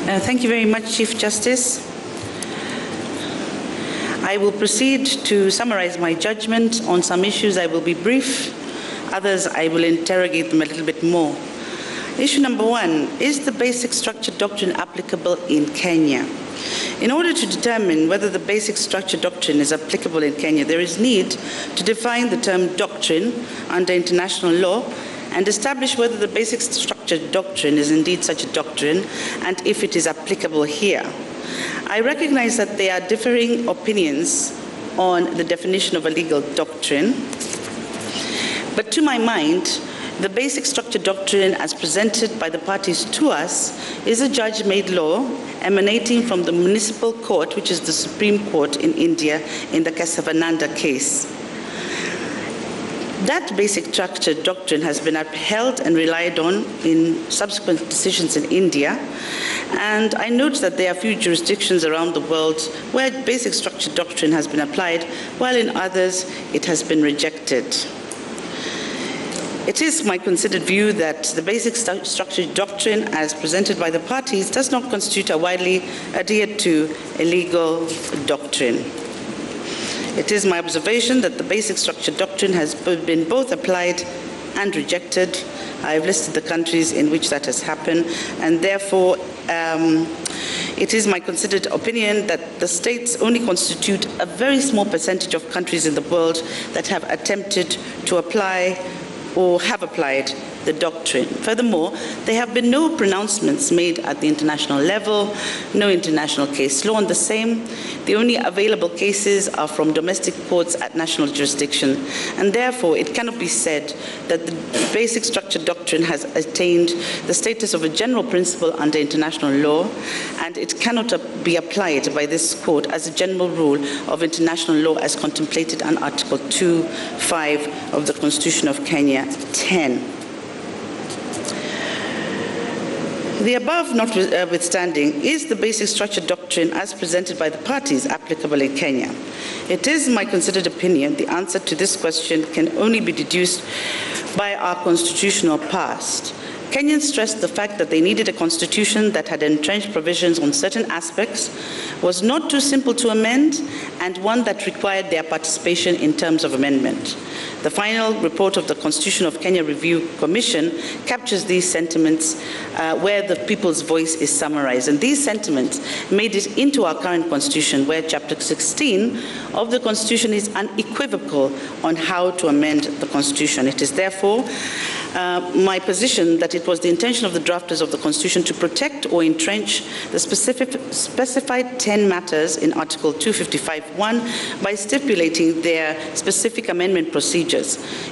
Thank you very much, Chief Justice. I will proceed to summarize my judgment. On some issues I will be brief, others I will interrogate them a little bit more. Issue number one, is the basic structure doctrine applicable in Kenya? In order to determine whether the basic structure doctrine is applicable in Kenya, there is need to define the term doctrine under international law and establish whether the basic structure doctrine is indeed such a doctrine and if it is applicable here. I recognize that there are differing opinions on the definition of a legal doctrine, but to my mind, the basic structure doctrine as presented by the parties to us is a judge-made law emanating from the municipal court, which is the Supreme Court in India, in the Kesavananda case. That basic structure doctrine has been upheld and relied on in subsequent decisions in India, and I note that there are few jurisdictions around the world where basic structure doctrine has been applied, while in others it has been rejected. It is my considered view that the basic structure doctrine as presented by the parties does not constitute a widely adhered to a legal doctrine. It is my observation that the basic structure doctrine has been both applied and rejected. I have listed the countries in which that has happened, and therefore it is my considered opinion that the states only constitute a very small percentage of countries in the world that have attempted to apply or have applied the doctrine. Furthermore, there have been no pronouncements made at the international level, no international case law on the same. The only available cases are from domestic courts at national jurisdiction, and therefore it cannot be said that the basic structure doctrine has attained the status of a general principle under international law, and it cannot be applied by this court as a general rule of international law as contemplated on Article 2(5) of the Constitution of Kenya 10. The above notwithstanding, is the basic structure doctrine as presented by the parties applicable in Kenya? It is my considered opinion the answer to this question can only be deduced by our constitutional past. Kenyans stressed the fact that they needed a constitution that had entrenched provisions on certain aspects, was not too simple to amend, and one that required their participation in terms of amendment. The final report of the Constitution of Kenya Review Commission captures these sentiments where the people's voice is summarized. And these sentiments made it into our current Constitution, where Chapter 16 of the Constitution is unequivocal on how to amend the Constitution. It is therefore my position that it was the intention of the drafters of the Constitution to protect or entrench the specified 10 matters in Article 255(1) by stipulating their specific amendment procedures.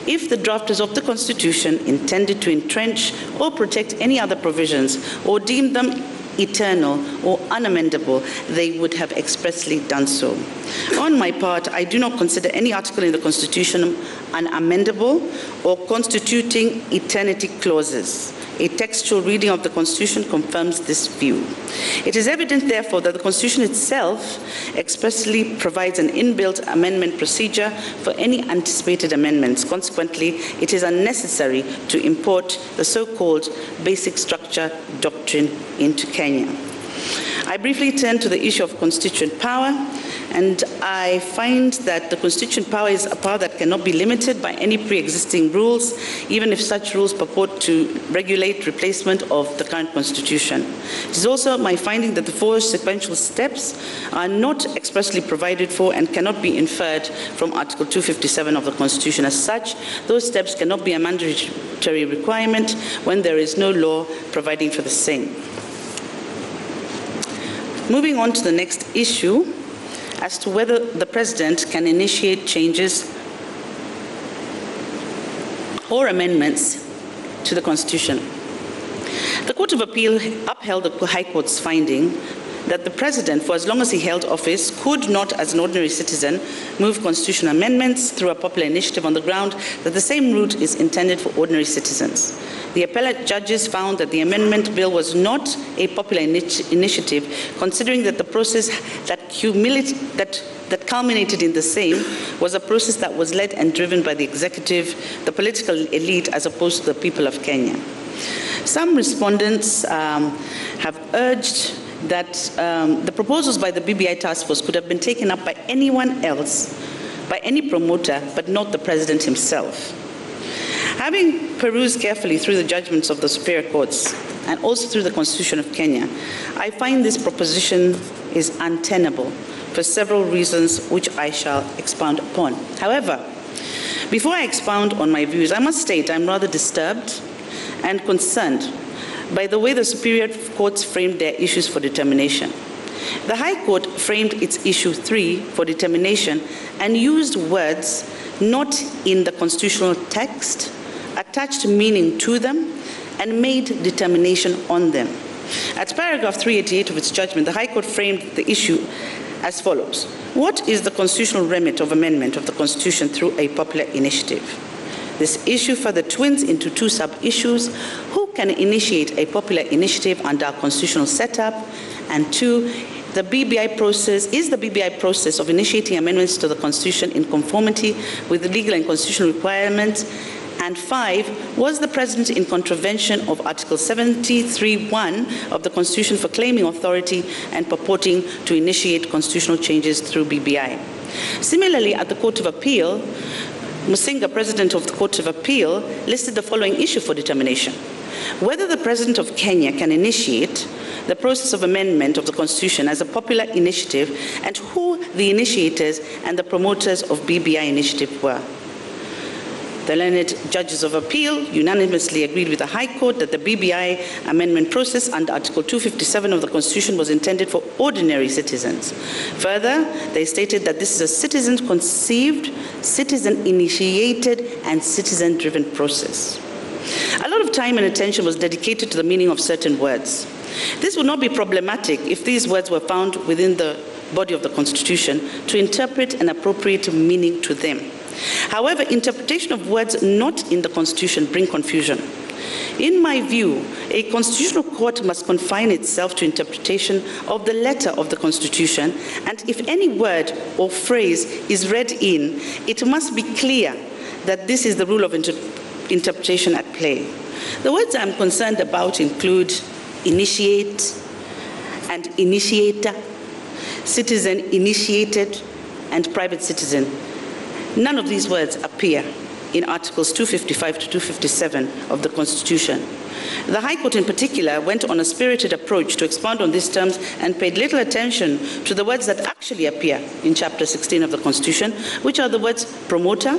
If the drafters of the Constitution intended to entrench or protect any other provisions or deemed them eternal or unamendable, they would have expressly done so. On my part, I do not consider any article in the Constitution unamendable or constituting eternity clauses. A textual reading of the Constitution confirms this view. It is evident, therefore, that the Constitution itself expressly provides an inbuilt amendment procedure for any anticipated amendments. Consequently, it is unnecessary to import the so-called basic structure doctrine into Kenya. I briefly turn to the issue of constituent power, and I find that the constituent power is a power that cannot be limited by any pre-existing rules, even if such rules purport to regulate replacement of the current constitution. It is also my finding that the 4 sequential steps are not expressly provided for and cannot be inferred from Article 257 of the Constitution. As such, those steps cannot be a mandatory requirement when there is no law providing for the same. Moving on to the next issue, as to whether the President can initiate changes or amendments to the Constitution. The Court of Appeal upheld the High Court's finding that the President, for as long as he held office, could not, as an ordinary citizen, move constitutional amendments through a popular initiative on the ground that the same route is intended for ordinary citizens. The appellate judges found that the amendment bill was not a popular initiative, considering that the process that culminated in the same was a process that was led and driven by the executive, the political elite, as opposed to the people of Kenya. Some respondents have urged that the proposals by the BBI task force could have been taken up by anyone else, by any promoter, but not the president himself. Having perused carefully through the judgments of the superior courts and also through the Constitution of Kenya, I find this proposition is untenable for several reasons which I shall expound upon. However, before I expound on my views, I must state I'm rather disturbed and concerned by the way the superior courts framed their issues for determination. The High Court framed its issue 3 for determination and used words not in the constitutional text, attached meaning to them, and made determination on them. At paragraph 388 of its judgment, the High Court framed the issue as follows. What is the constitutional remit of amendment of the Constitution through a popular initiative? This issue further twins into two sub-issues. Who can initiate a popular initiative under our constitutional setup? And 2, is the BBI process of initiating amendments to the Constitution in conformity with the legal and constitutional requirements? And 5, was the President in contravention of Article 73(1) of the Constitution for claiming authority and purporting to initiate constitutional changes through BBI? Similarly, at the Court of Appeal, Musinga, President of the Court of Appeal, listed the following issue for determination: whether the President of Kenya can initiate the process of amendment of the Constitution as a popular initiative, and who the initiators and the promoters of BBI initiative were. The learned judges of appeal unanimously agreed with the High Court that the BBI amendment process under Article 257 of the Constitution was intended for ordinary citizens. Further, they stated that this is a citizen-conceived, citizen-initiated, and citizen-driven process. A lot of time and attention was dedicated to the meaning of certain words. This would not be problematic if these words were found within the body of the Constitution to interpret an appropriate meaning to them. However, interpretation of words not in the Constitution bring confusion. In my view, a constitutional court must confine itself to interpretation of the letter of the Constitution, and if any word or phrase is read in, it must be clear that this is the rule of interpretation at play. The words I'm concerned about include initiate and initiator, citizen-initiated, and private citizen. None of these words appear in Articles 255 to 257 of the Constitution. The High Court in particular went on a spirited approach to expound on these terms and paid little attention to the words that actually appear in Chapter 16 of the Constitution, which are the words promoter,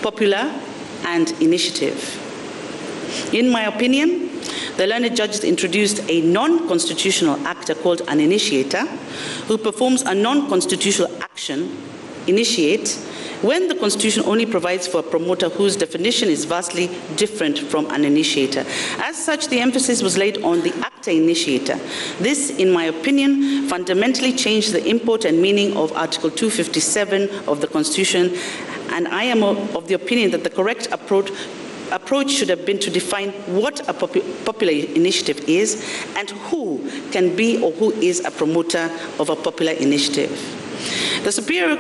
popular, and initiative. In my opinion, the learned judges introduced a non-constitutional actor called an initiator, who performs a non-constitutional action, initiate, when the Constitution only provides for a promoter whose definition is vastly different from an initiator. As such, the emphasis was laid on the actor initiator. This, in my opinion, fundamentally changed the import and meaning of Article 257 of the Constitution, and I am of the opinion that the correct approach should have been to define what a popular initiative is and who can be or who is a promoter of a popular initiative. The superior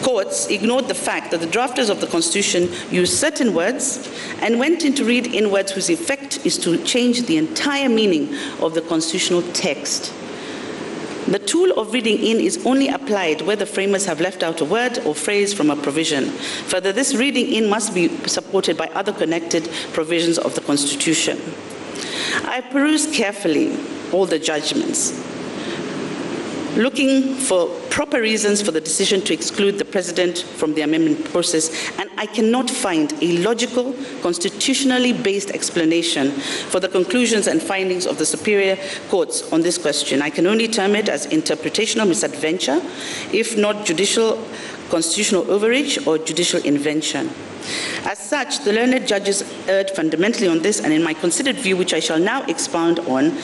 courts ignored the fact that the drafters of the Constitution used certain words and went in to read in words whose effect is to change the entire meaning of the constitutional text. The tool of reading in is only applied where the framers have left out a word or phrase from a provision. Further, this reading in must be supported by other connected provisions of the Constitution. I perused carefully all the judgments, looking for proper reasons for the decision to exclude the President from the amendment process, and I cannot find a logical, constitutionally based explanation for the conclusions and findings of the superior courts on this question. I can only term it as interpretational misadventure, if not judicial constitutional overreach or judicial invention. As such, the learned judges erred fundamentally on this, and in my considered view, which I shall now expound on,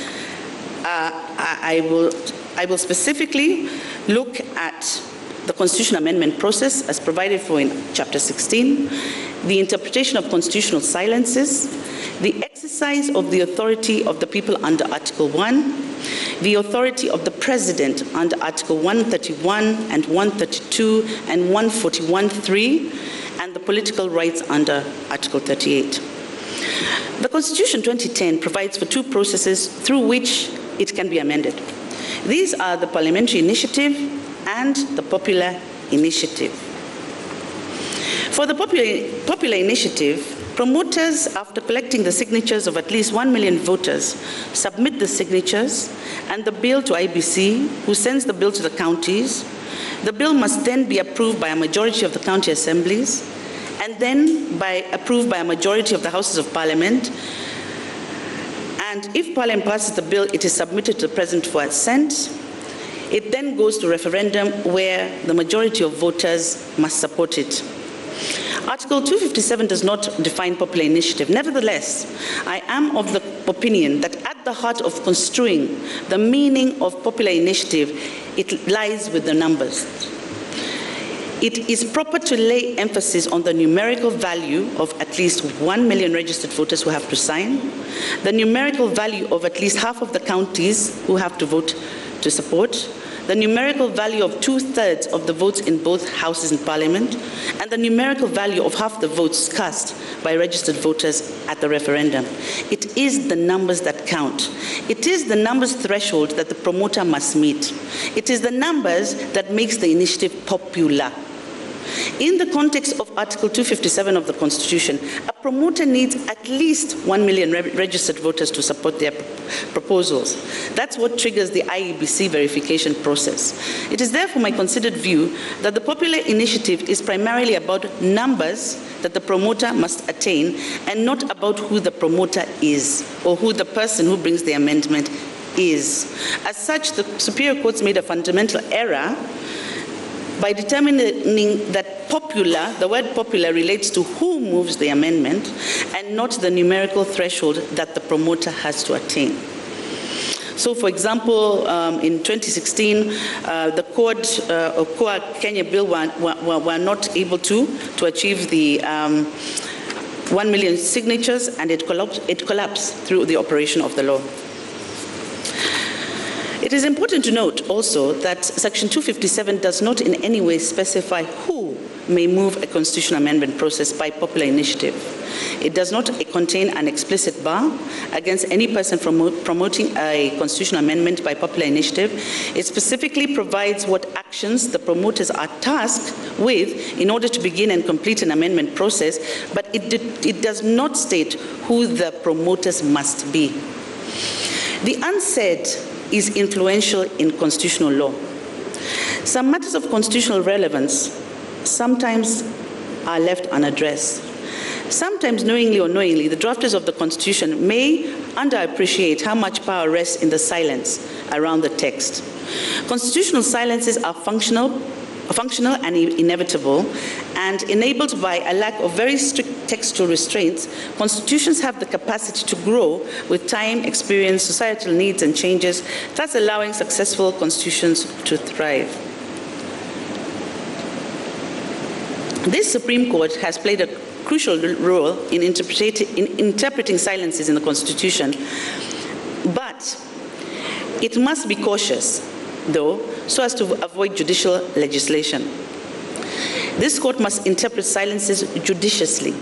I will specifically look at the constitutional amendment process as provided for in Chapter 16, the interpretation of constitutional silences, the exercise of the authority of the people under Article 1, the authority of the President under Article 131 and 132 and 141(3), and the political rights under Article 38. The Constitution 2010 provides for two processes through which it can be amended. These are the parliamentary initiative and the popular initiative. For the popular initiative, promoters, after collecting the signatures of at least 1 million voters, submit the signatures and the bill to IBC, who sends the bill to the counties. The bill must then be approved by a majority of the county assemblies, and then approved by a majority of the houses of parliament. And if parliament passes the bill, it is submitted to the president for assent. It then goes to referendum, where the majority of voters must support it. Article 257 does not define popular initiative. Nevertheless, I am of the opinion that at the heart of construing the meaning of popular initiative, it lies with the numbers. It is proper to lay emphasis on the numerical value of at least 1 million registered voters who have to sign, the numerical value of at least half of the counties who have to vote to support, the numerical value of 2/3 of the votes in both houses in parliament, and the numerical value of half the votes cast by registered voters at the referendum. It is the numbers that count. It is the numbers threshold that the promoter must meet. It is the numbers that makes the initiative popular. In the context of Article 257 of the Constitution, a promoter needs at least 1 million registered voters to support their proposals. That's what triggers the IEBC verification process. It is therefore my considered view that the popular initiative is primarily about numbers that the promoter must attain, and not about who the promoter is or who the person who brings the amendment is. As such, the Superior Courts made a fundamental error by determining that popular, the word popular, relates to who moves the amendment and not the numerical threshold that the promoter has to attain. So, for example, in 2016, the COA Kenya bill were not able to achieve the 1 million signatures, and it collapsed through the operation of the law. It is important to note also that Section 257 does not in any way specify who may move a constitutional amendment process by popular initiative. It does not contain an explicit bar against any person promoting a constitutional amendment by popular initiative. It specifically provides what actions the promoters are tasked with in order to begin and complete an amendment process, but it does not state who the promoters must be. The unsaid is influential in constitutional law. Some matters of constitutional relevance sometimes are left unaddressed. Sometimes, knowingly or unknowingly, the drafters of the Constitution may underappreciate how much power rests in the silence around the text. Constitutional silences are functional and inevitable, and enabled by a lack of very strict textual restraints, constitutions have the capacity to grow with time, experience, societal needs and changes, thus allowing successful constitutions to thrive. This Supreme Court has played a crucial role in interpreting silences in the Constitution, but it must be cautious, though, so as to avoid judicial legislation. This court must interpret silences judiciously.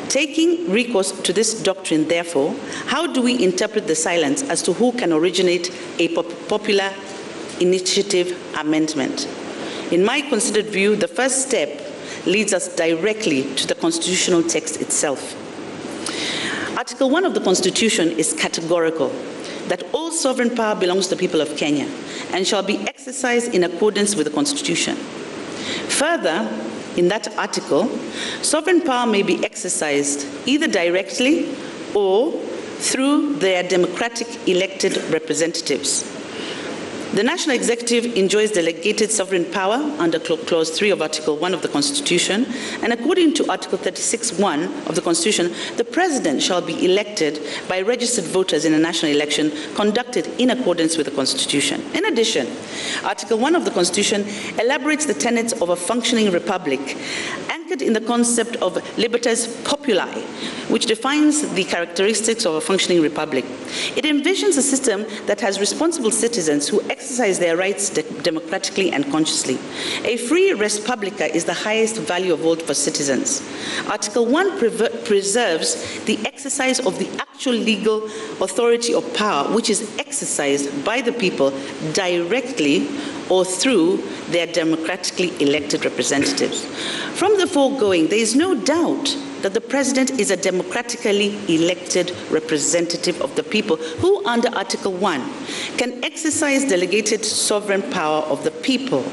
Taking recourse to this doctrine, therefore, how do we interpret the silence as to who can originate a popular initiative amendment? In my considered view, the first step leads us directly to the constitutional text itself. Article 1 of the Constitution is categorical, that all sovereign power belongs to the people of Kenya and shall be exercised in accordance with the Constitution. Further, in that article, sovereign power may be exercised either directly or through their democratic elected representatives. The National Executive enjoys delegated sovereign power under Clause 3 of Article 1 of the Constitution, and according to Article 36(1) of the Constitution, the President shall be elected by registered voters in a national election conducted in accordance with the Constitution. In addition, Article 1 of the Constitution elaborates the tenets of a functioning republic, anchored in the concept of libertas populi, which defines the characteristics of a functioning republic. It envisions a system that has responsible citizens who exercise their rights democratically and consciously. A free res publica is the highest value of all for citizens. Article 1 preserves the exercise of the actual legal authority or power, which is exercised by the people directly or through their democratically elected representatives. From the foregoing, there is no doubt that the President is a democratically elected representative of the people who, under Article 1, can exercise delegated sovereign power of the people.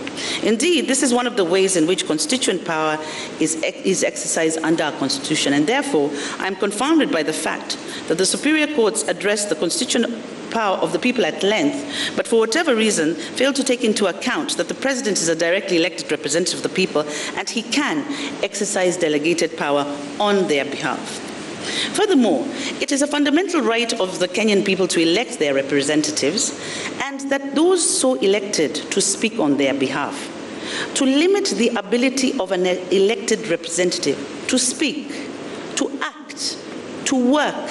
Indeed, this is one of the ways in which constituent power is exercised under our Constitution, and therefore, I am confounded by the fact that the superior courts address the constituent power of the people at length, but for whatever reason, fail to take into account that the President is a directly elected representative of the people and he can exercise delegated power on their behalf. Furthermore, it is a fundamental right of the Kenyan people to elect their representatives and that those so elected to speak on their behalf. To limit the ability of an elected representative to speak, to act, to work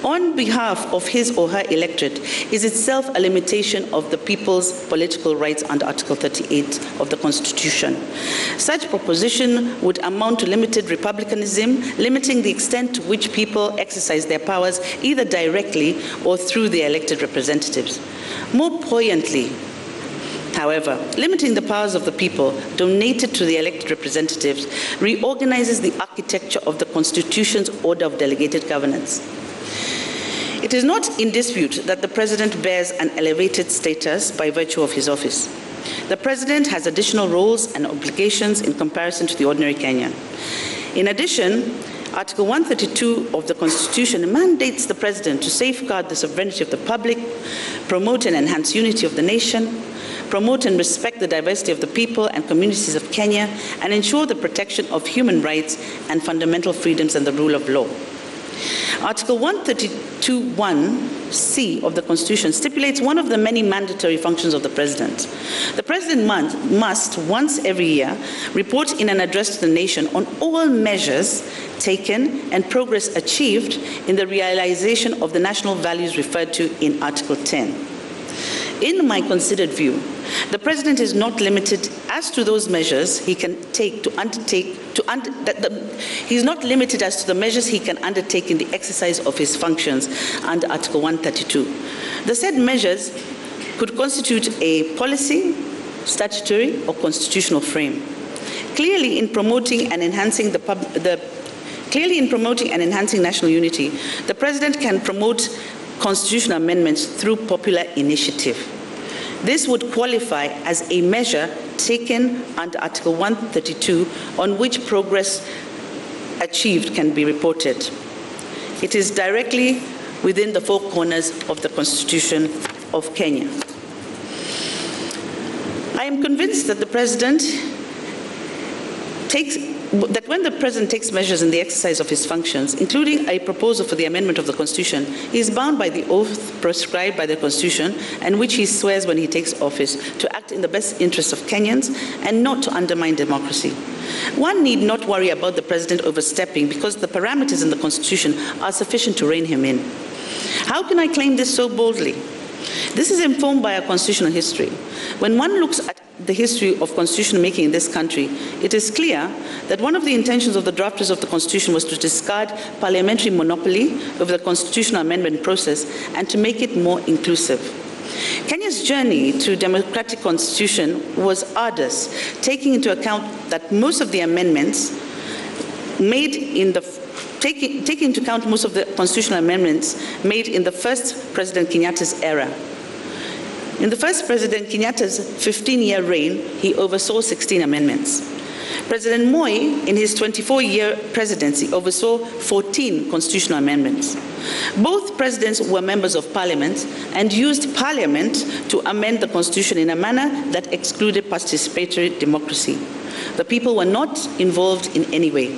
on behalf of his or her electorate is itself a limitation of the people's political rights under Article 38 of the Constitution. Such proposition would amount to limited republicanism, limiting the extent to which people exercise their powers either directly or through their elected representatives. More poignantly, however, limiting the powers of the people donated to the elected representatives reorganizes the architecture of the Constitution's order of delegated governance. It is not in dispute that the President bears an elevated status by virtue of his office. The President has additional roles and obligations in comparison to the ordinary Kenyan. In addition, Article 132 of the Constitution mandates the President to safeguard the sovereignty of the public, promote and enhance unity of the nation, promote and respect the diversity of the people and communities of Kenya, and ensure the protection of human rights and fundamental freedoms and the rule of law. Article 132(1)(c) of the Constitution stipulates one of the many mandatory functions of the President. The President must, once every year, report in an address to the nation on all measures taken and progress achieved in the realization of the national values referred to in Article 10. In my considered view, the President is not limited as to those measures he can take to undertake he's not limited as to the measures he can undertake in the exercise of his functions under Article 132. The said measures could constitute a policy, statutory, or constitutional frame. Clearly, in promoting and enhancing national unity, the President can promote constitutional amendments through popular initiative. This would qualify as a measure taken under Article 132 on which progress achieved can be reported. It is directly within the four corners of the Constitution of Kenya. I am convinced that when the President takes measures in the exercise of his functions, including a proposal for the amendment of the Constitution, he is bound by the oath prescribed by the Constitution and which he swears when he takes office to act in the best interests of Kenyans and not to undermine democracy. One need not worry about the President overstepping because the parameters in the Constitution are sufficient to rein him in. How can I claim this so boldly? This is informed by our constitutional history. When one looks at the history of constitution making in this country, it is clear that one of the intentions of the drafters of the Constitution was to discard parliamentary monopoly over the constitutional amendment process and to make it more inclusive. Kenya's journey to democratic constitution was arduous, taking into account that most of the amendments taking into account most of the constitutional amendments made in the first President Kenyatta's era. In the first President Kenyatta's 15-year reign, he oversaw 16 amendments. President Moi, in his 24-year presidency, oversaw 14 constitutional amendments. Both presidents were members of parliament and used parliament to amend the constitution in a manner that excluded participatory democracy. The people were not involved in any way.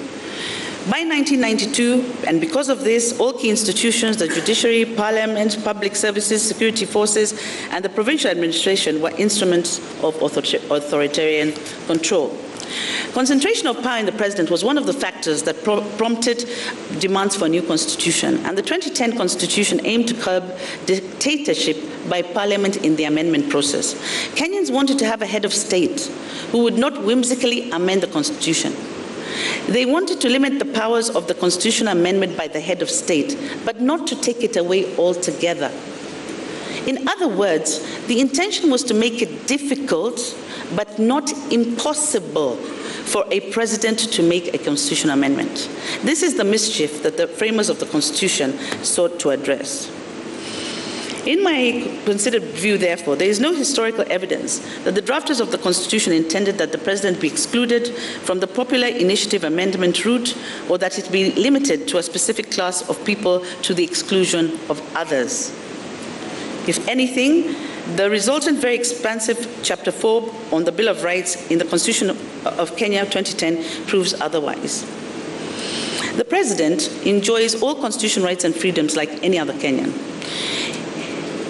By 1992, and because of this, all key institutions, the judiciary, parliament, public services, security forces, and the provincial administration were instruments of authoritarian control. Concentration of power in the president was one of the factors that prompted demands for a new constitution, and the 2010 constitution aimed to curb dictatorship by parliament in the amendment process. Kenyans wanted to have a head of state who would not whimsically amend the constitution. They wanted to limit the powers of the constitutional amendment by the head of state, but not to take it away altogether. In other words, the intention was to make it difficult, but not impossible, for a president to make a constitutional amendment. This is the mischief that the framers of the Constitution sought to address. In my considered view, therefore, there is no historical evidence that the drafters of the Constitution intended that the president be excluded from the popular initiative amendment route, or that it be limited to a specific class of people to the exclusion of others. If anything, the resultant very expansive Chapter 4 on the Bill of Rights in the Constitution of Kenya 2010 proves otherwise. The president enjoys all constitutional rights and freedoms like any other Kenyan.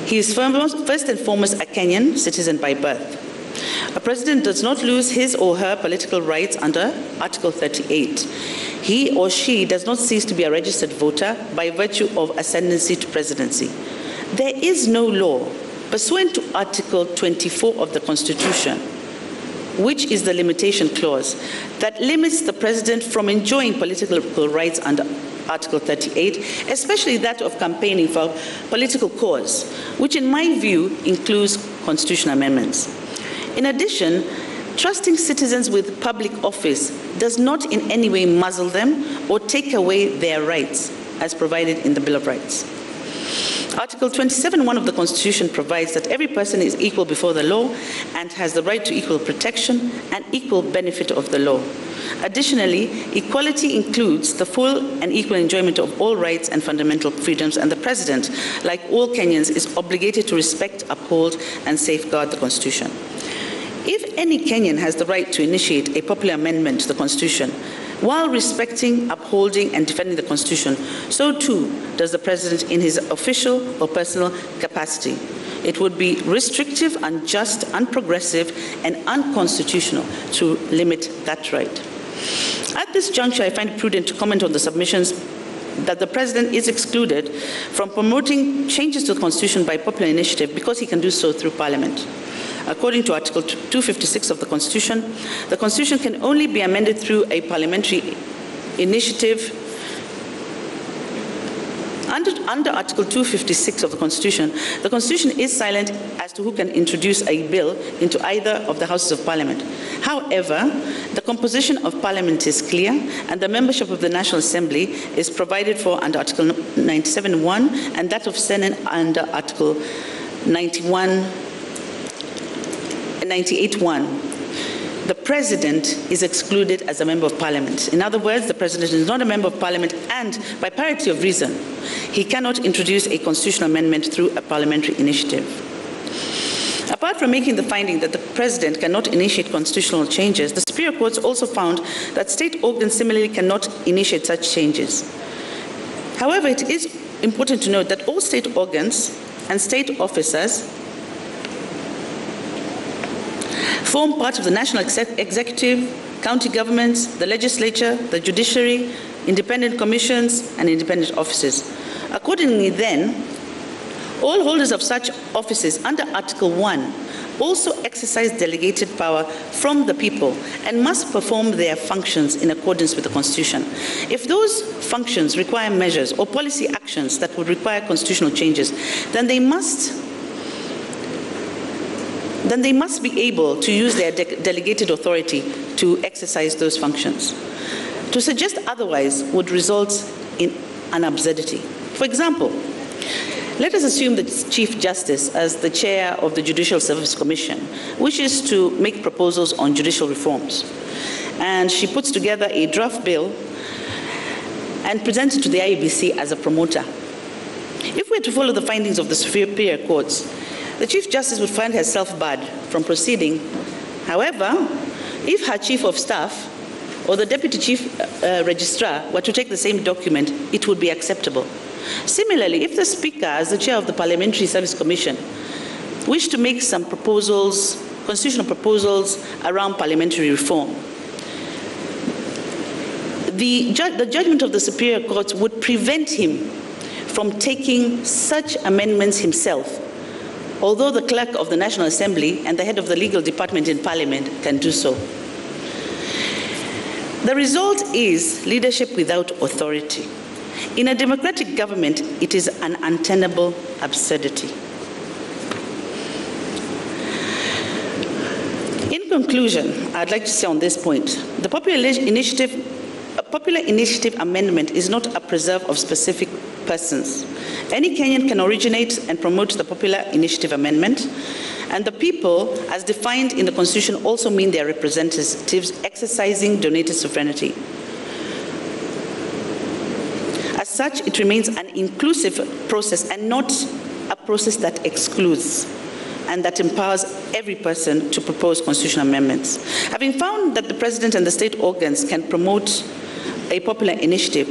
He is first and foremost a Kenyan citizen by birth. A president does not lose his or her political rights under Article 38. He or she does not cease to be a registered voter by virtue of ascendancy to presidency. There is no law pursuant to Article 24 of the Constitution, which is the limitation clause, that limits the president from enjoying political rights under Article 38, especially that of campaigning for a political cause, which in my view includes constitutional amendments. In addition, trusting citizens with public office does not in any way muzzle them or take away their rights as provided in the Bill of Rights. Article 27(1) of the Constitution provides that every person is equal before the law and has the right to equal protection and equal benefit of the law. Additionally, equality includes the full and equal enjoyment of all rights and fundamental freedoms, and the president, like all Kenyans, is obligated to respect, uphold, and safeguard the Constitution. If any Kenyan has the right to initiate a popular amendment to the Constitution, while respecting, upholding, and defending the Constitution, so too does the president in his official or personal capacity. It would be restrictive, unjust, unprogressive, and unconstitutional to limit that right. At this juncture, I find it prudent to comment on the submissions that the president is excluded from promoting changes to the Constitution by popular initiative because he can do so through Parliament. According to Article 256 of the Constitution can only be amended through a parliamentary initiative. Under Article 256 of the Constitution is silent as to who can introduce a bill into either of the Houses of Parliament. However, the composition of Parliament is clear, and the membership of the National Assembly is provided for under Article 97(1), and that of Senate under Article 98(1). The president is excluded as a member of Parliament. In other words, the president is not a member of Parliament, and by parity of reason, he cannot introduce a constitutional amendment through a parliamentary initiative. Apart from making the finding that the president cannot initiate constitutional changes, the Superior Courts also found that state organs similarly cannot initiate such changes. However, it is important to note that all state organs and state officers form part of the national executive, county governments, the legislature, the judiciary, independent commissions, and independent offices. Accordingly, then, all holders of such offices under Article 1 also exercise delegated power from the people and must perform their functions in accordance with the Constitution. If those functions require measures or policy actions that would require constitutional changes, then they must be able to use their delegated authority to exercise those functions. To suggest otherwise would result in an absurdity. For example, let us assume that Chief Justice, as the chair of the Judicial Service Commission, wishes to make proposals on judicial reforms. And she puts together a draft bill and presents it to the IEBC as a promoter. If we are to follow the findings of the Superior Courts, the Chief Justice would find herself barred from proceeding. However, if her Chief of Staff or the Deputy Chief Registrar were to take the same document, it would be acceptable. Similarly, if the Speaker, as the Chair of the Parliamentary Service Commission, wished to make some proposals, constitutional proposals around parliamentary reform, the judgment of the Superior Court would prevent him from taking such amendments himself, although the clerk of the National Assembly and the head of the legal department in Parliament can do so. The result is leadership without authority. In a democratic government, it is an untenable absurdity. In conclusion, I'd like to say on this point, the popular initiative amendment is not a preserve of specific persons. Any Kenyan can originate and promote the popular initiative amendment, and the people, as defined in the Constitution, also mean their representatives exercising donated sovereignty. As such, it remains an inclusive process and not a process that excludes and that empowers every person to propose constitutional amendments. Having found that the President and the state organs can promote a popular initiative,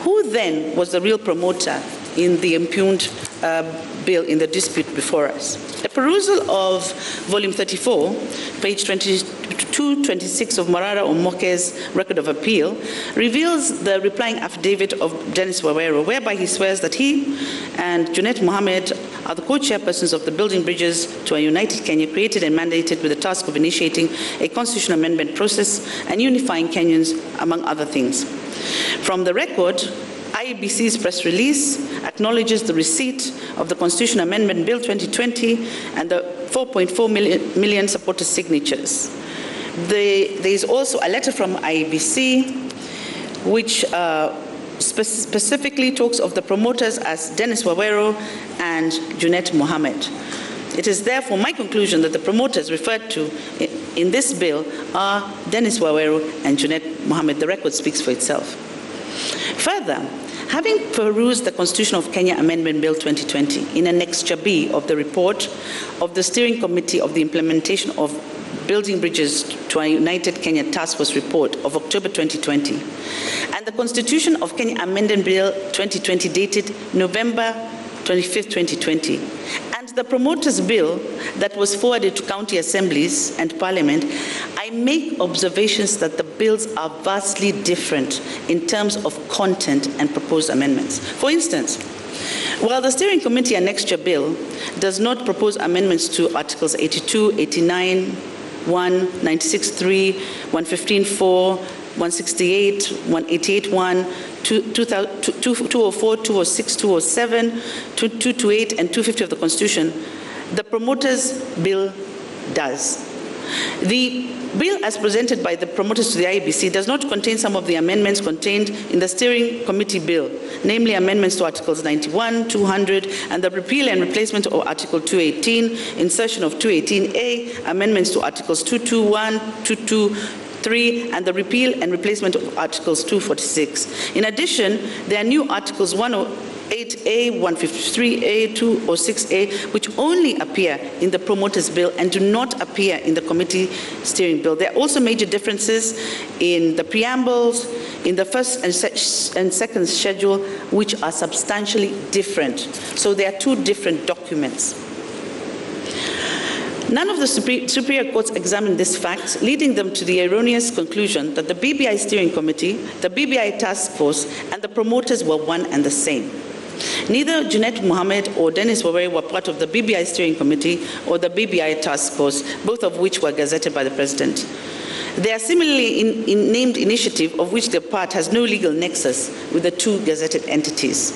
who then was the real promoter in the impugned bill in the dispute before us? A perusal of volume 34, page 226 of Marara Omoke's record of appeal reveals the replying affidavit of Dennis Wawero, whereby he swears that he and Junet Mohammed are the co-chairpersons of the Building Bridges to a United Kenya, created and mandated with the task of initiating a constitutional amendment process and unifying Kenyans, among other things. From the record, IEBC's press release acknowledges the receipt of the Constitutional Amendment Bill 2020 and the 4.4 million supporter signatures. There is also a letter from IEBC which specifically talks of the promoters as Dennis Wawero and Junet Mohammed. It is therefore my conclusion that the promoters referred to in this bill are Dennis Wawero and Junet Mohammed. The record speaks for itself. Further, having perused the Constitution of Kenya Amendment Bill 2020 in Annexure B of the report of the Steering Committee of the Implementation of Building Bridges to a United Kenya Task Force report of October 2020, and the Constitution of Kenya Amendment Bill 2020 dated November 25, 2020, and the promoters' bill that was forwarded to county assemblies and parliament, I make observations that the bills are vastly different in terms of content and proposed amendments. For instance, while the Steering Committee Annexure Bill does not propose amendments to Articles 82, 89, 1, 96.3, 115.4, 168, 188.1, 204, 206, 207, 228, and 250 of the Constitution, the promoters' bill does. The bill as presented by the promoters to the IEBC does not contain some of the amendments contained in the Steering Committee bill, namely amendments to Articles 91, 200, and the repeal and replacement of Article 218, insertion of 218A, amendments to Articles 221, 223, and the repeal and replacement of Articles 246. In addition, there are new Articles 108A, 153A, 206A, which only appear in the promoters' bill and do not appear in the committee steering bill. There are also major differences in the preambles, in the first and second schedule, which are substantially different. So there are two different documents. None of the superior courts examined this fact, leading them to the erroneous conclusion that the BBI Steering Committee, the BBI Task Force, and the promoters were one and the same. Neither Junet Mohammed or Dennis Wawero were part of the BBI Steering Committee or the BBI Task Force, both of which were gazetted by the President. They are similarly named initiative of which their part has no legal nexus with the two gazetted entities.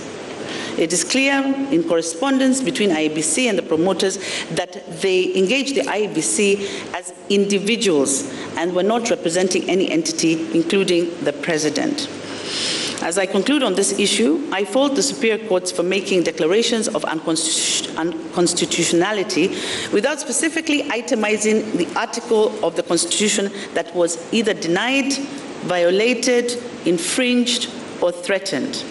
It is clear in correspondence between IEBC and the promoters that they engaged the IEBC as individuals and were not representing any entity, including the President. As I conclude on this issue, I fault the superior courts for making declarations of unconstitutionality without specifically itemizing the article of the Constitution that was either denied, violated, infringed, or threatened.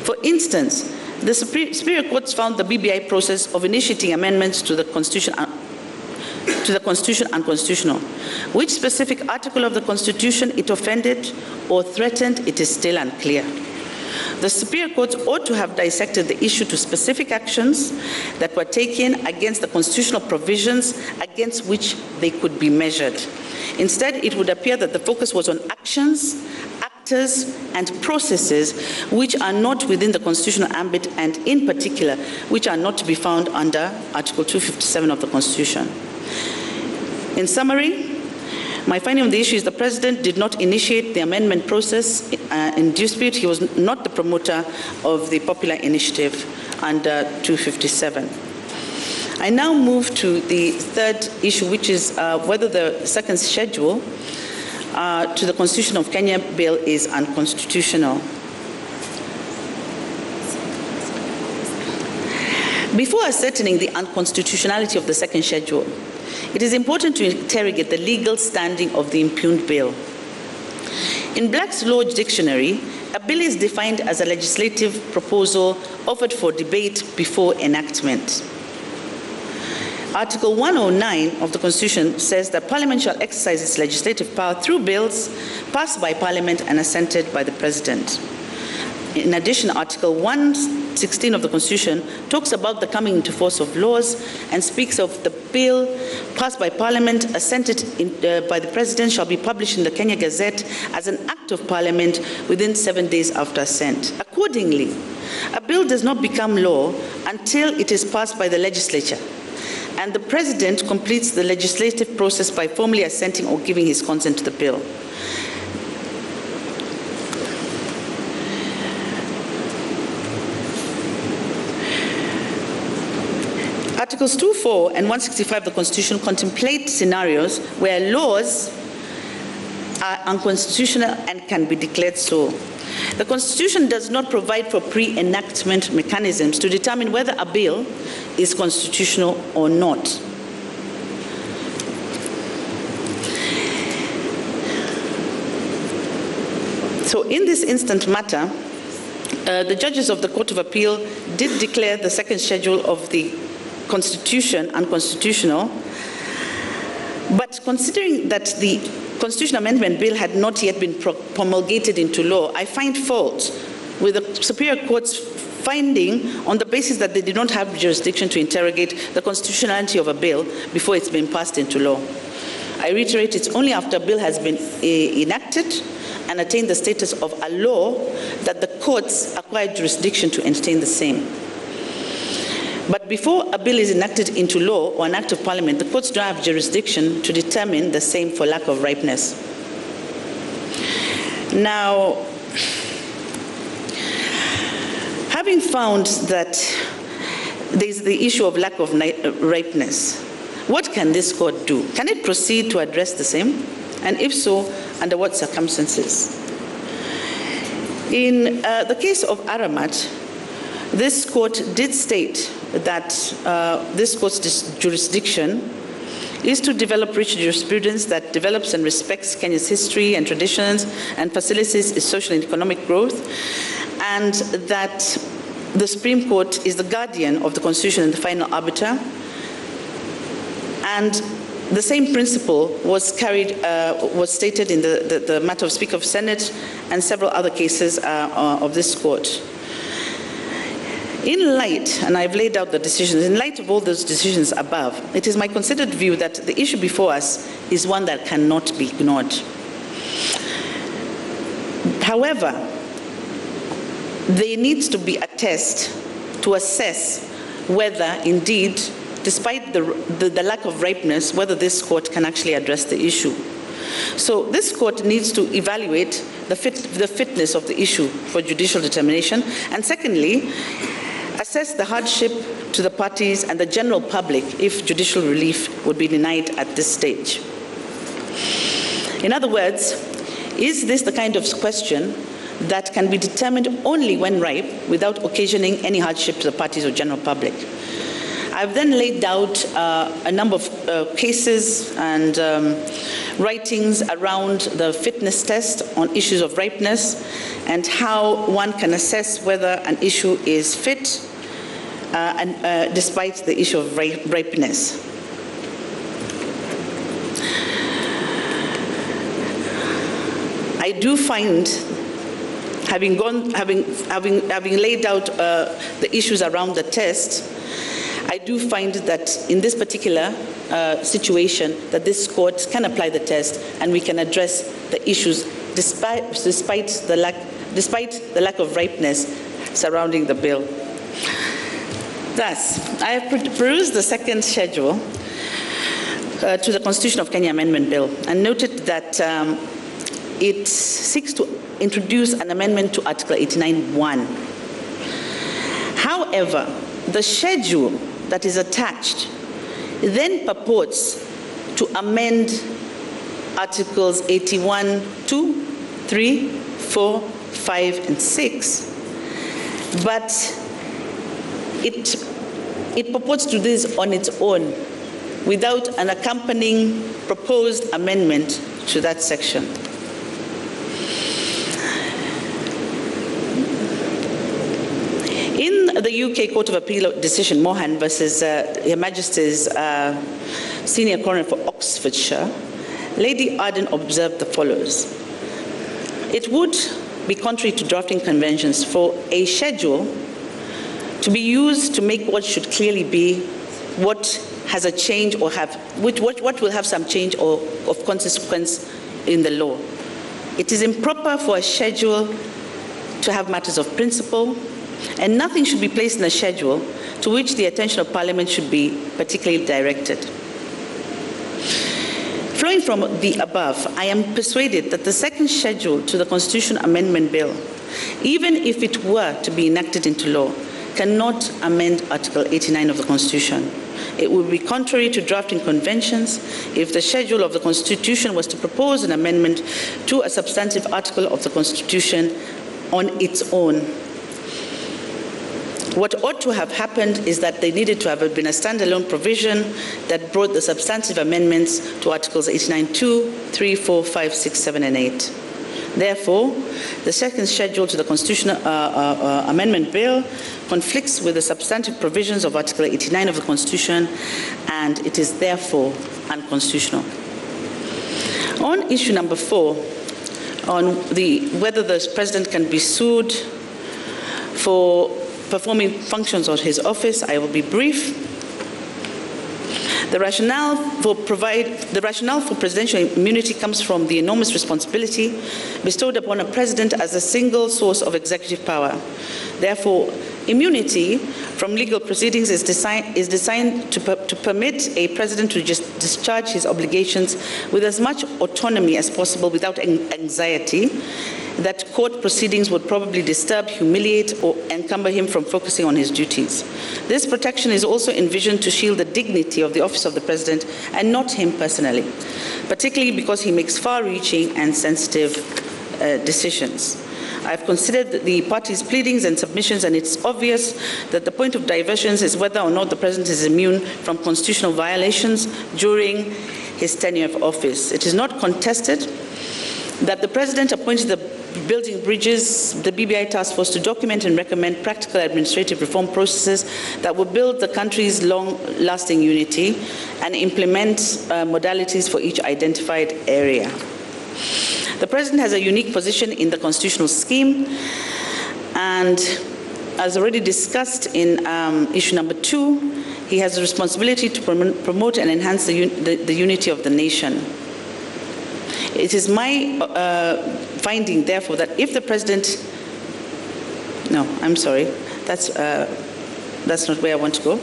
For instance, the superior courts found the BBI process of initiating amendments to the Constitution unconstitutional. Which specific article of the Constitution it offended or threatened, it is still unclear. The superior courts ought to have dissected the issue to specific actions that were taken against the constitutional provisions against which they could be measured. Instead, it would appear that the focus was on actions actors and processes which are not within the constitutional ambit, and in particular, which are not to be found under Article 257 of the Constitution. In summary, my finding on the issue is the President did not initiate the amendment process in dispute. He was not the promoter of the popular initiative under 257. I now move to the third issue, which is whether the second schedule to the Constitution of Kenya bill is unconstitutional. Before ascertaining the unconstitutionality of the second schedule, it is important to interrogate the legal standing of the impugned bill. In Black's Law Dictionary, a bill is defined as a legislative proposal offered for debate before enactment. Article 109 of the Constitution says that Parliament shall exercise its legislative power through bills passed by Parliament and assented by the President. In addition, Article 116 of the Constitution talks about the coming into force of laws and speaks of the bill passed by Parliament, assented by the President, shall be published in the Kenya Gazette as an Act of Parliament within 7 days after assent. Accordingly, a bill does not become law until it is passed by the legislature, and the President completes the legislative process by formally assenting or giving his consent to the bill. Articles 2.4 and 165 of the Constitution contemplate scenarios where laws are unconstitutional and can be declared so. The Constitution does not provide for pre-enactment mechanisms to determine whether a bill is constitutional or not. So in this instant matter, the judges of the Court of Appeal did declare the second schedule of the Constitution unconstitutional, but considering that the Constitutional Amendment Bill had not yet been promulgated into law, I find fault with the Superior Court's finding on the basis that they did not have jurisdiction to interrogate the constitutionality of a bill before it's been passed into law. I reiterate, it's only after a bill has been enacted and attained the status of a law that the courts acquire jurisdiction to entertain the same. But before a bill is enacted into law or an act of Parliament, the courts don't have jurisdiction to determine the same for lack of ripeness. Now, having found that there's the issue of lack of ripeness, what can this court do? Can it proceed to address the same? And if so, under what circumstances? In the case of Aramat, this court did state that this court's jurisdiction is to develop rich jurisprudence that develops and respects Kenya's history and traditions and facilitates its social and economic growth, and that the Supreme Court is the guardian of the Constitution and the final arbiter. And the same principle was stated in the matter of Speaker of Senate and several other cases of this court. In light, and I've laid out the decisions, in light of all those decisions above, it is my considered view that the issue before us is one that cannot be ignored. However, there needs to be a test to assess whether indeed, despite the lack of ripeness, whether this court can actually address the issue. So this court needs to evaluate the fitness of the issue for judicial determination, and secondly, assess the hardship to the parties and the general public if judicial relief would be denied at this stage. In other words, is this the kind of question that can be determined only when ripe without occasioning any hardship to the parties or general public? I've then laid out a number of cases and writings around the fitness test on issues of ripeness and how one can assess whether an issue is fit despite the issue of ripeness. I do find, having laid out the issues around the test, I do find that in this particular situation that this court can apply the test and we can address the issues despite the lack of ripeness surrounding the bill. Thus, I have perused the second schedule to the Constitution of Kenya Amendment Bill and noted that it seeks to introduce an amendment to Article 89(1). However, the schedule that is attached then purports to amend Articles 81(2), 3, 4, 5, and 6, but it purports to do this on its own without an accompanying proposed amendment to that section. In the UK Court of Appeal decision, Mohan versus Her Majesty's Senior Coroner for Oxfordshire, Lady Arden observed the follows. It would be contrary to drafting conventions for a schedule to be used to make what should clearly be what has a change or what will have some change or of consequence in the law. It is improper for a schedule to have matters of principle, and nothing should be placed in a schedule to which the attention of Parliament should be particularly directed. Flowing from the above, I am persuaded that the second schedule to the Constitution Amendment Bill, even if it were to be enacted into law, cannot amend Article 89 of the Constitution. It would be contrary to drafting conventions if the schedule of the Constitution was to propose an amendment to a substantive article of the Constitution on its own. What ought to have happened is that there needed to have been a standalone provision that brought the substantive amendments to Articles 89(2), 3, 4, 5, 6, 7, and 8. Therefore, the second schedule to the Constitutional Amendment Bill conflicts with the substantive provisions of Article 89 of the Constitution, and it is therefore unconstitutional. On issue number 4, on whether the President can be sued for performing functions of his office, I will be brief. The rationale for presidential immunity comes from the enormous responsibility bestowed upon a president as a single source of executive power. Therefore, immunity from legal proceedings is designed to permit a president to just discharge his obligations with as much autonomy as possible without anxiety that court proceedings would probably disturb, humiliate, or encumber him from focusing on his duties. This protection is also envisioned to shield the dignity of the office of the president and not him personally, particularly because he makes far-reaching and sensitive decisions. I've considered the parties' pleadings and submissions, and it's obvious that the point of diversions is whether or not the president is immune from constitutional violations during his tenure of office. It is not contested that the president appointed the Building Bridges, the BBI task force, to document and recommend practical administrative reform processes that will build the country's long-lasting unity and implement modalities for each identified area. The President has a unique position in the constitutional scheme, and as already discussed in issue number 2, he has a responsibility to promote and enhance the unity of the nation. It is my finding, therefore, that if the President... No, I'm sorry. That's not where I want to go.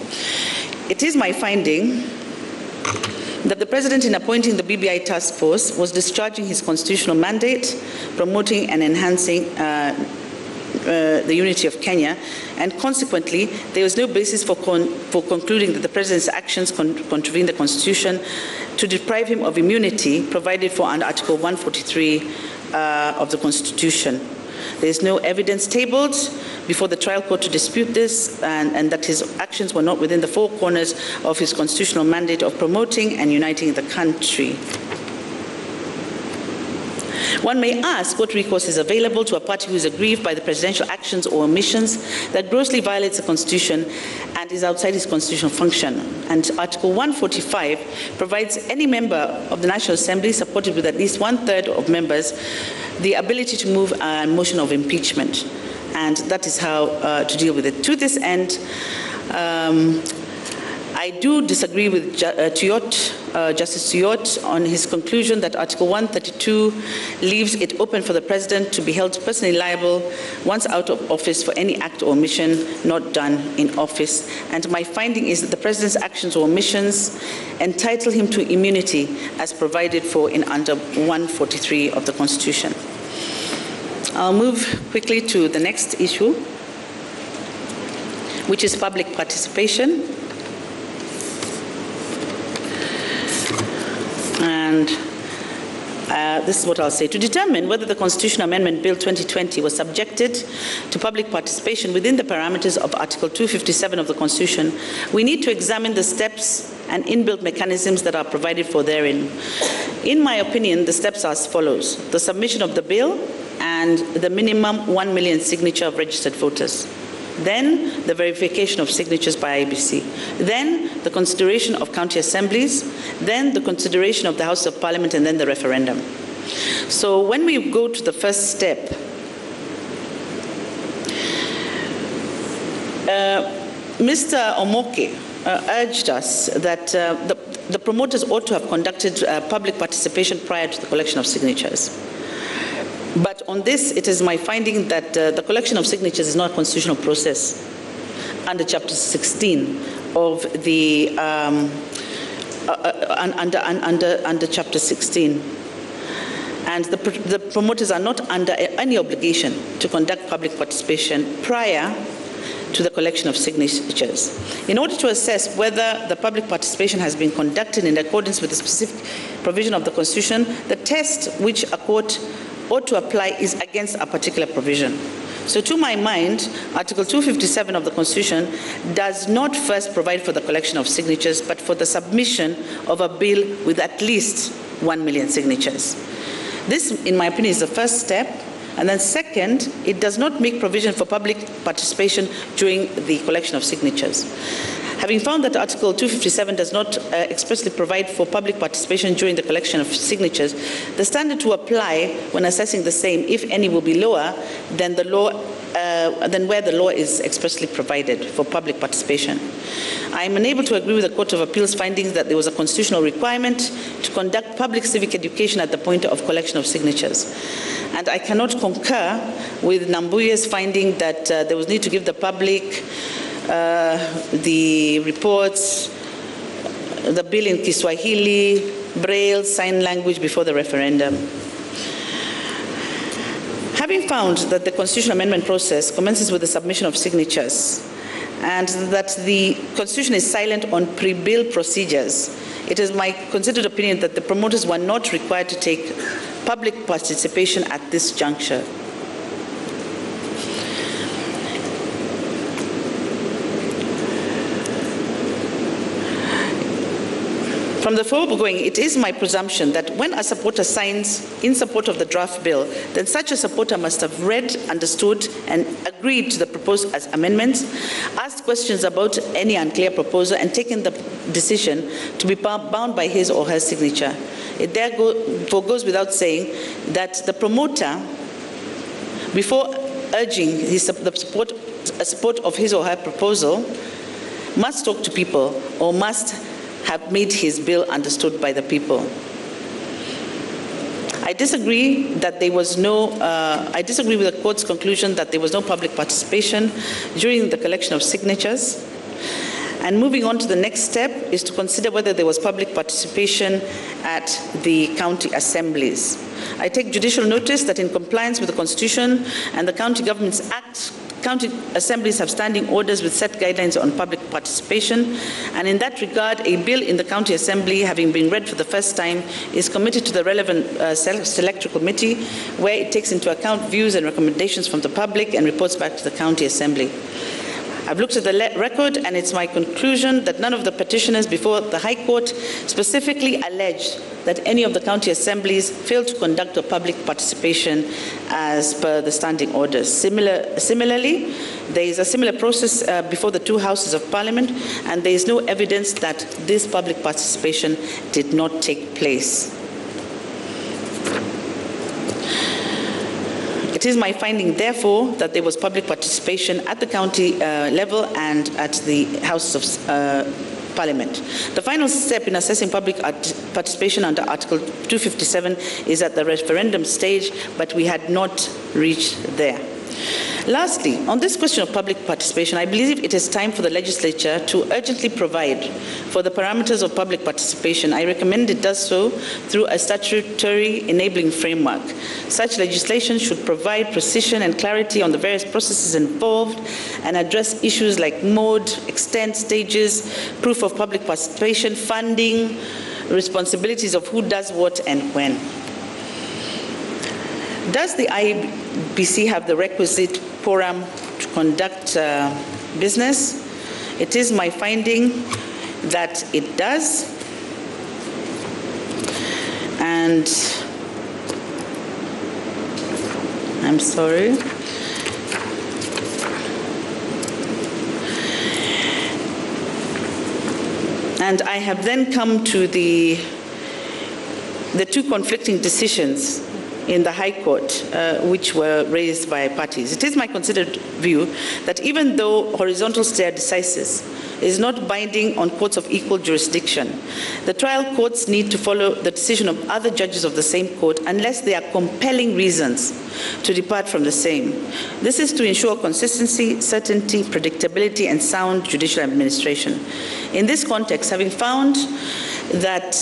It is my finding that the President, in appointing the BBI task force, was discharging his constitutional mandate, promoting and enhancing the unity of Kenya, and consequently, there was no basis for concluding that the President's actions contravene the Constitution to deprive him of immunity provided for under Article 143 of the Constitution. There is no evidence tabled before the trial court to dispute this, and that his actions were not within the four corners of his constitutional mandate of promoting and uniting the country. One may ask what recourse is available to a party who is aggrieved by the presidential actions or omissions that grossly violates the Constitution and is outside his constitutional function. And Article 145 provides any member of the National Assembly, supported with at least 1/3 of members, the ability to move a motion of impeachment. And that is how to deal with it. To this end, I I do disagree with Justice Tuyot on his conclusion that Article 132 leaves it open for the President to be held personally liable once out of office for any act or omission not done in office. And my finding is that the President's actions or omissions entitle him to immunity as provided for in under 143 of the Constitution. I'll move quickly to the next issue, which is public participation. And this is what I'll say. To determine whether the Constitutional Amendment Bill 2020 was subjected to public participation within the parameters of Article 257 of the Constitution, we need to examine the steps and inbuilt mechanisms that are provided for therein. In my opinion, the steps are as follows: the submission of the bill and the minimum 1 million signature of registered voters. Then the verification of signatures by IBC. Then the consideration of county assemblies. Then the consideration of the House of Parliament, and then the referendum. So when we go to the first step, Mr. Omoke urged us that the promoters ought to have conducted public participation prior to the collection of signatures. But on this, it is my finding that the collection of signatures is not a constitutional process under Chapter 16 of the under Chapter 16, and the promoters are not under any obligation to conduct public participation prior to the collection of signatures. In order to assess whether the public participation has been conducted in accordance with the specific provision of the Constitution, the test which a court ought to apply is against a particular provision. So to my mind, Article 257 of the Constitution does not first provide for the collection of signatures, but for the submission of a bill with at least 1 million signatures. This, in my opinion, is the first step. And then second, it does not make provision for public participation during the collection of signatures. Having found that Article 257 does not expressly provide for public participation during the collection of signatures, the standard to apply when assessing the same, if any, will be lower than the law, than where the law is expressly provided for public participation. I am unable to agree with the Court of Appeal's findings that there was a constitutional requirement to conduct public civic education at the point of collection of signatures. And I cannot concur with Nambuye's finding that there was need to give the public the reports, the bill in Kiswahili, Braille, sign language before the referendum. Having found that the constitutional amendment process commences with the submission of signatures and that the Constitution is silent on pre-bill procedures, it is my considered opinion that the promoters were not required to take public participation at this juncture. From the foregoing, it is my presumption that when a supporter signs in support of the draft bill, then such a supporter must have read, understood, and agreed to the proposed as amendments, asked questions about any unclear proposal, and taken the decision to be bound by his or her signature. It therefore goes without saying that the promoter, before urging the support of his or her proposal, must talk to people or must have made his bill understood by the people. I disagree that there was no, I disagree with the court's conclusion that there was no public participation during the collection of signatures. And moving on to the next step is to consider whether there was public participation at the county assemblies. I take judicial notice that in compliance with the Constitution and the County Governments Act, county assemblies have standing orders with set guidelines on public participation, and in that regard, a bill in the county assembly, having been read for the first time, is committed to the relevant select committee, where it takes into account views and recommendations from the public and reports back to the county assembly. I've looked at the record, and it's my conclusion that none of the petitioners before the High Court specifically alleged that any of the county assemblies failed to conduct a public participation as per the standing orders. Similarly, there is a similar process before the two houses of Parliament, and there is no evidence that this public participation did not take place. It is my finding, therefore, that there was public participation at the county level and at the House of Parliament. The final step in assessing public participation under Article 257 is at the referendum stage, but we had not reached there. Lastly, on this question of public participation, I believe it is time for the legislature to urgently provide for the parameters of public participation. I recommend it does so through a statutory enabling framework. Such legislation should provide precision and clarity on the various processes involved and address issues like mode, extent, stages, proof of public participation, funding, responsibilities of who does what and when. Does the IBC have the requisite quorum to conduct business? It is my finding that it does. And I'm sorry. And I have then come to the two conflicting decisions in the High Court, which were raised by parties. It is my considered view that even though horizontal stare decisis is not binding on courts of equal jurisdiction, the trial courts need to follow the decision of other judges of the same court unless there are compelling reasons to depart from the same. This is to ensure consistency, certainty, predictability, and sound judicial administration. In this context, having found that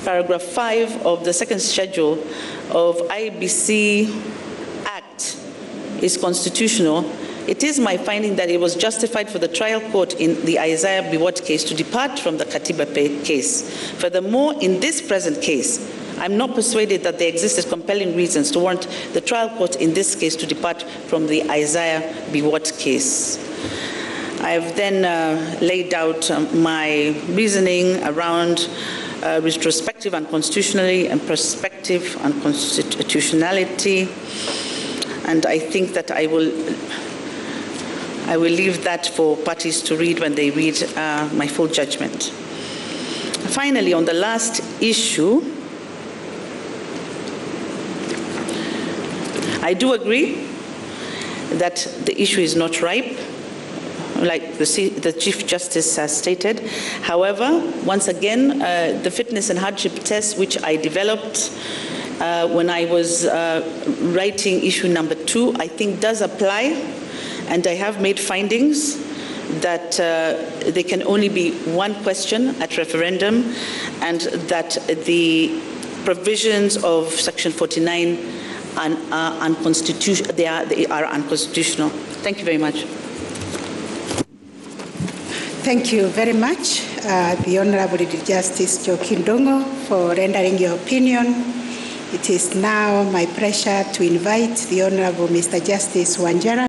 paragraph 5 of the second schedule of IBC Act is constitutional, it is my finding that it was justified for the trial court in the Isaiah Biwott case to depart from the Katiba case. Furthermore, in this present case, I'm not persuaded that there existed compelling reasons to warrant the trial court in this case to depart from the Isaiah Biwott case. I have then laid out my reasoning around retrospective unconstitutionality and prospective unconstitutionality, and I think that I will leave that for parties to read when they read my full judgment. Finally, on the last issue, I do agree that the issue is not ripe, like the Chief Justice has stated. However, once again, the fitness and hardship test, which I developed when I was writing issue number 2, I think does apply, and I have made findings that there can only be one question at referendum, and that the provisions of Section 49 are unconstitutional. They are unconstitutional. Thank you very much. Thank you very much, the Honorable Justice Njoki Ndung'u, for rendering your opinion. It is now my pleasure to invite the Honorable Mr. Justice Wanjara